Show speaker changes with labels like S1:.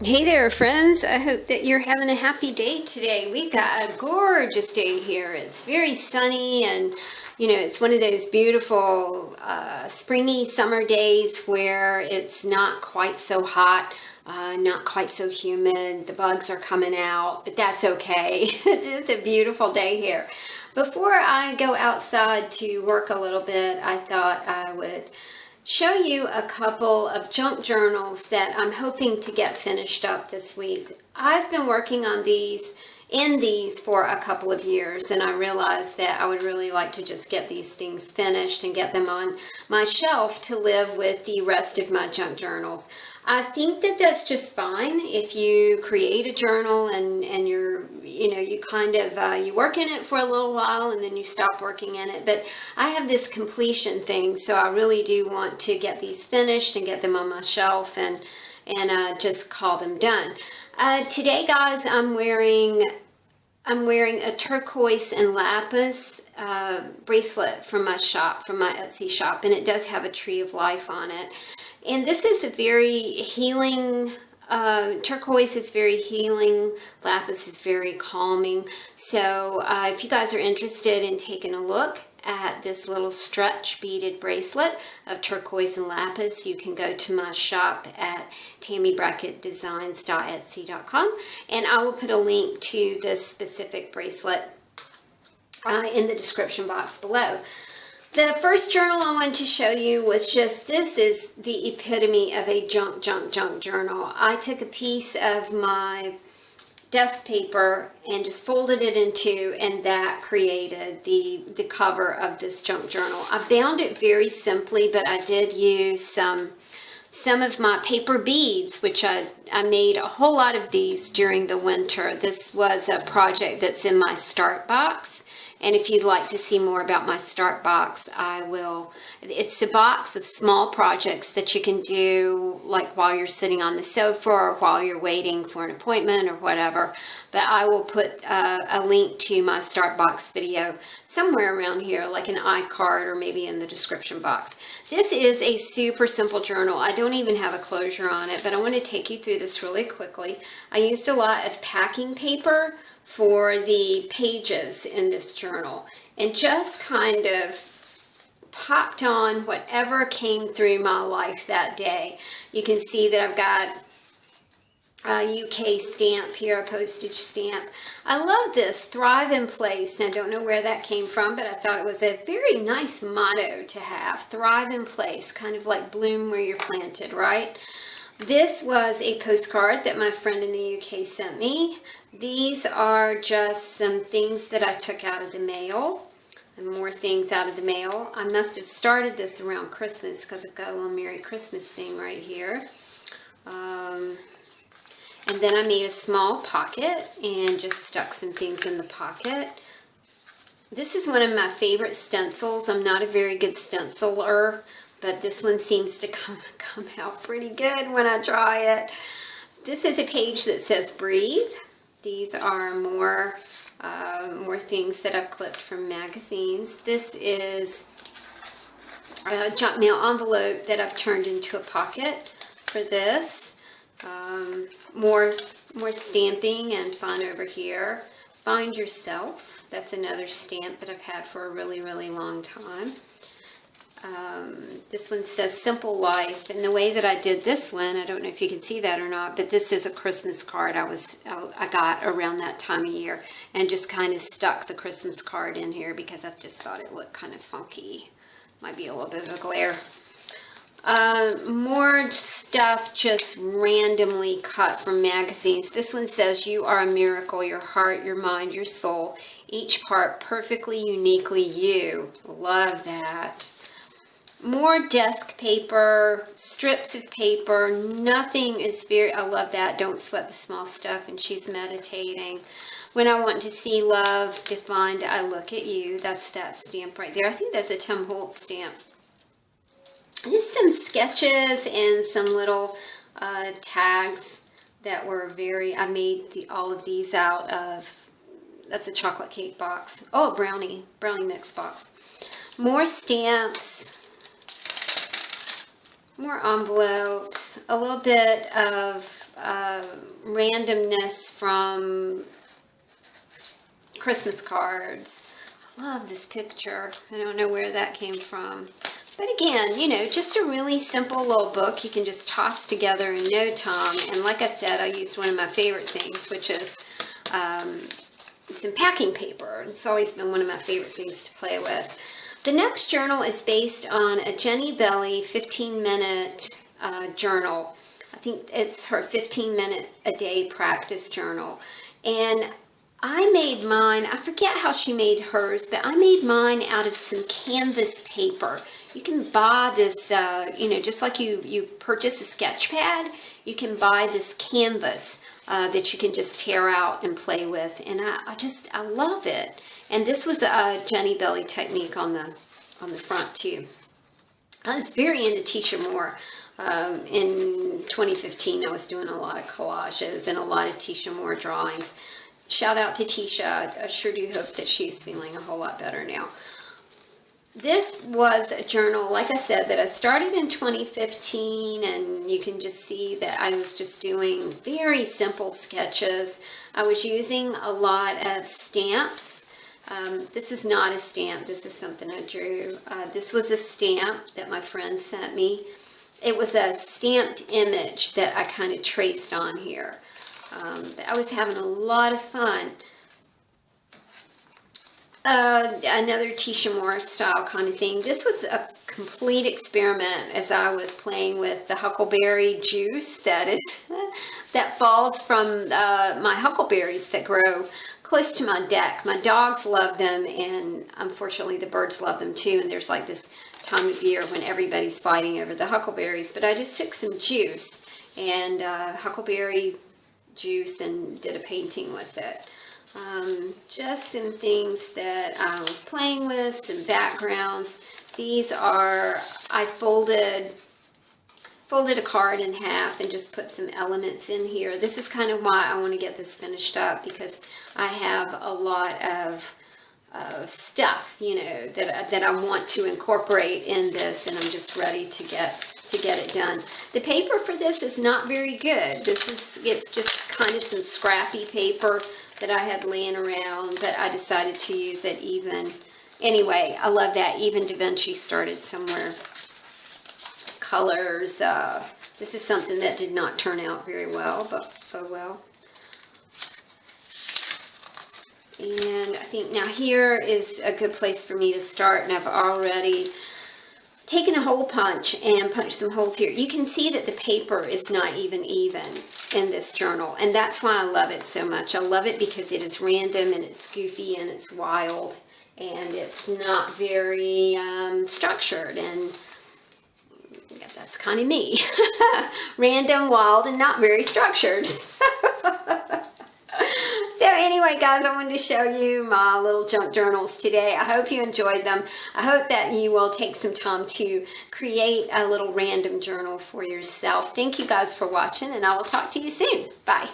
S1: Hey there, friends. I hope that you're having a happy day today. We've got a gorgeous day here. It's very sunny and, it's one of those beautiful springy summer days where it's not quite so hot, not quite so humid. The bugs are coming out, but that's okay. It's a beautiful day here. Before I go outside to work a little bit, I thought I would show you a couple of junk journals that I'm hoping to get finished up this week. I've been working on these for a couple of years, and I realized that I would really like to just get these things finished and get them on my shelf to live with the rest of my junk journals. I think that that's just fine if you create a journal and you're, you work in it for a little while and then you stop working in it. But I have this completion thing, so I really do want to get these finished and get them on my shelf and just call them done. Today, guys, I'm wearing a turquoise and lapis bracelet from my Etsy shop, and it does have a tree of life on it. And this is a very healing, turquoise is very healing, lapis is very calming. So if you guys are interested in taking a look at this little stretch beaded bracelet of turquoise and lapis, you can go to my shop at tammybrackettdesigns.etsy.com, and I will put a link to this specific bracelet in the description box below. The first journal I wanted to show you was this is the epitome of a junk journal. I took a piece of my desk paper and just folded it in two, and that created the cover of this junk journal. I bound it very simply, but I did use some of my paper beads, which I made a whole lot of these during the winter. This was a project that's in my start box. And if you'd like to see more about my start box, I will. It's a box of small projects that you can do like while you're sitting on the sofa or while you're waiting for an appointment or whatever. But I will put a link to my start box video somewhere around here, like an iCard or maybe in the description box. This is a super simple journal. I don't even have a closure on it, but I want to take you through this really quickly. I used a lot of packing paper for the pages in this journal and just kind of popped on whatever came through my life that day. You can see that I've got a UK stamp here, a postage stamp. I love this, Thrive in Place. And I don't know where that came from, but I thought it was a very nice motto to have. Thrive in Place, kind of like bloom where you're planted, right? This was a postcard that my friend in the UK sent me. These are just some things that I took out of the mail, and more things out of the mail. I must have started this around Christmas because I've got a little Merry Christmas thing right here. And then I made a small pocket and just stuck some things in the pocket. This is one of my favorite stencils. I'm not a very good stenciler, but this one seems to come out pretty good when I try it. This is a page that says Breathe. These are more things that I've clipped from magazines. This is a junk mail envelope that I've turned into a pocket for this. More stamping and fun over here. Find Yourself. That's another stamp that I've had for a really, really long time. This one says Simple Life, and the way that I did this one, I don't know if you can see that or not, but this is a Christmas card I got around that time of year, and just kind of stuck the Christmas card in here because I just thought it looked kind of funky. Might be a little bit of a glare. More stuff just randomly cut from magazines. This one says You Are a Miracle, Your Heart, Your Mind, Your Soul, each part perfectly, uniquely you. Love that. More desk paper, strips of paper, nothing is very, I love that, don't sweat the small stuff, and she's meditating. When I want to see love defined, I look at you. That's that stamp right there. I think that's a Tim Holtz stamp. Just some sketches and some little tags that were I made all of these out of, that's a chocolate cake box. Oh, brownie mix box. More stamps. More envelopes, a little bit of randomness from Christmas cards. I love this picture. I don't know where that came from. But again, you know, just a really simple little book you can just toss together in no time. And like I said, I used one of my favorite things, which is some packing paper. It's always been one of my favorite things to play with. The next journal is based on a Jennibellie 15-minute journal. I think it's her 15-minute-a-day practice journal. And I made mine, I forget how she made hers, but I made mine out of some canvas paper. You can buy this, you know, just like you purchase a sketch pad, you can buy this canvas that you can just tear out and play with. And I love it. And this was a Jennibellie technique on the front too. I was very into Teesha Moore. In 2015, I was doing a lot of collages and a lot of Teesha Moore drawings. Shout out to Teesha. I sure do hope that she's feeling a whole lot better now. This was a journal, like I said, that I started in 2015, and you can just see that I was just doing very simple sketches. I was using a lot of stamps. This is not a stamp. This is something I drew. This was a stamp that my friend sent me. It was a stamped image that I kind of traced on here. But I was having a lot of fun. Another Teesha Moore style kind of thing. This was a complete experiment as I was playing with the huckleberry juice that falls from my huckleberries that grow close to my deck. My dogs love them, and unfortunately the birds love them too. And there's like this time of year when everybody's fighting over the huckleberries. But I just took some juice and huckleberry juice and did a painting with it. Just some things that I was playing with, some backgrounds. These are, I folded a card in half and just put some elements in here. This is kind of why I want to get this finished up, because I have a lot of stuff, you know, that I want to incorporate in this, and I'm just ready to get it done. The paper for this is not very good. It's just kind of some scrappy paper that I had laying around, but I decided to use it even. Anyway, I love that. Even Da Vinci started somewhere. Colors. This is something that did not turn out very well, but oh well. And I think now here is a good place for me to start, and I've already taken a hole punch and punched some holes here. You can see that the paper is not even in this journal, and that's why I love it so much. I love it because it is random and it's goofy and it's wild, and it's not very structured, and yeah, that's kind of me. Random, wild, and not very structured. So anyway, guys, I wanted to show you my little junk journals today. I hope you enjoyed them. I hope that you will take some time to create a little random journal for yourself. Thank you guys for watching, and I will talk to you soon. Bye.